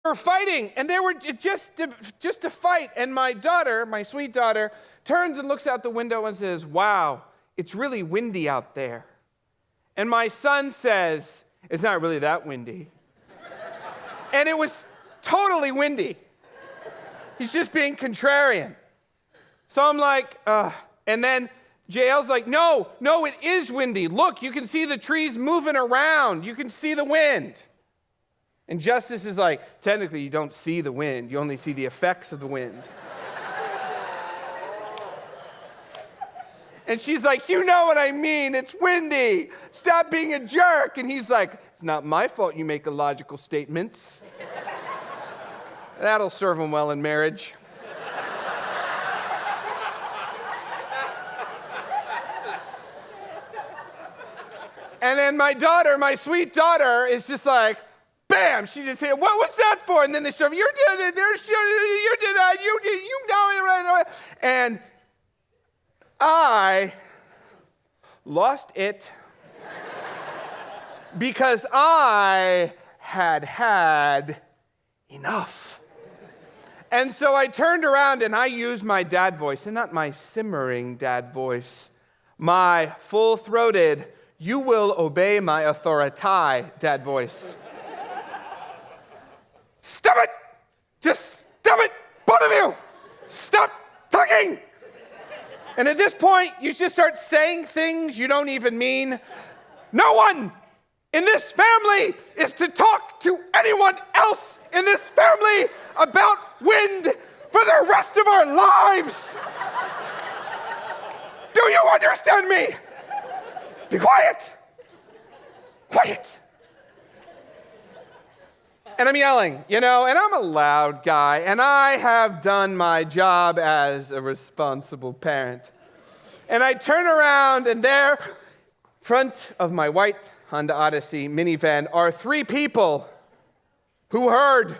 were fighting, and they were just to fight. And my daughter, my sweet daughter, turns and looks out the window and says, "Wow, it's really windy out there." And my son says, "It's not really that windy." And it was totally windy. He's just being contrarian. So I'm like, and then JL's like, no, it is windy. Look, you can see the trees moving around. You can see the wind. And Justice is like, technically you don't see the wind. You only see the effects of the wind. And she's like, you know what I mean. It's windy. Stop being a jerk. And he's like, it's not my fault you make illogical statements. That'll serve him well in marriage. And then my daughter, my sweet daughter, is just like, bam, she just hit, what's that for? And then they start, you did it, you did that, you know it right. And I lost it because I had enough. And so I turned around and I used my dad voice, and not my simmering dad voice, my full-throated, you will obey my authority dad voice. Stop it! Just stop it! Both of you! Stop talking! And at this point, you just start saying things you don't even mean. No one in this family is to talk to anyone else in this family about wind for the rest of our lives. Do you understand me? Be quiet. Quiet. And I'm yelling, and I'm a loud guy, and I have done my job as a responsible parent. And I turn around, and there, front of my white Honda Odyssey minivan, are 3 people who heard.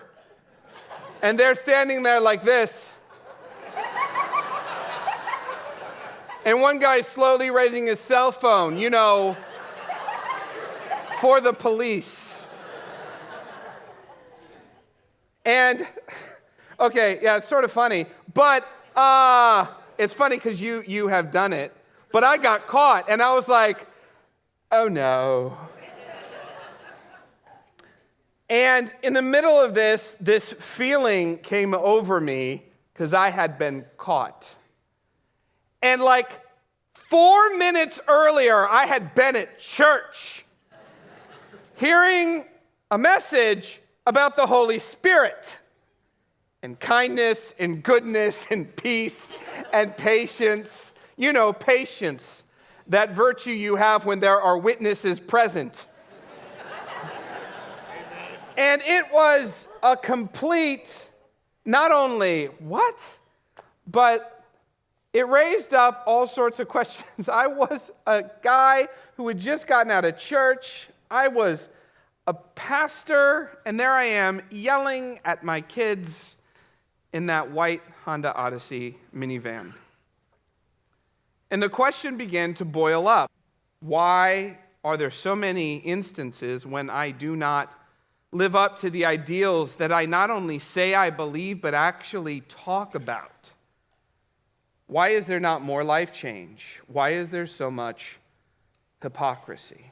And they're standing there like this. And one guy's slowly raising his cell phone, for the police. And, okay, yeah, it's sort of funny, but it's funny because you have done it, but I got caught, and I was like, oh no. And in the middle of this feeling came over me because I had been caught. And like 4 minutes earlier, I had been at church hearing a message about the Holy Spirit and kindness and goodness and peace and patience. Patience, that virtue you have when there are witnesses present. And it was a complete, not only what, but it raised up all sorts of questions. I was a guy who had just gotten out of church. I was a pastor, and there I am yelling at my kids in that white Honda Odyssey minivan. And the question began to boil up. Why are there so many instances when I do not live up to the ideals that I not only say I believe, but actually talk about? Why is there not more life change? Why is there so much hypocrisy?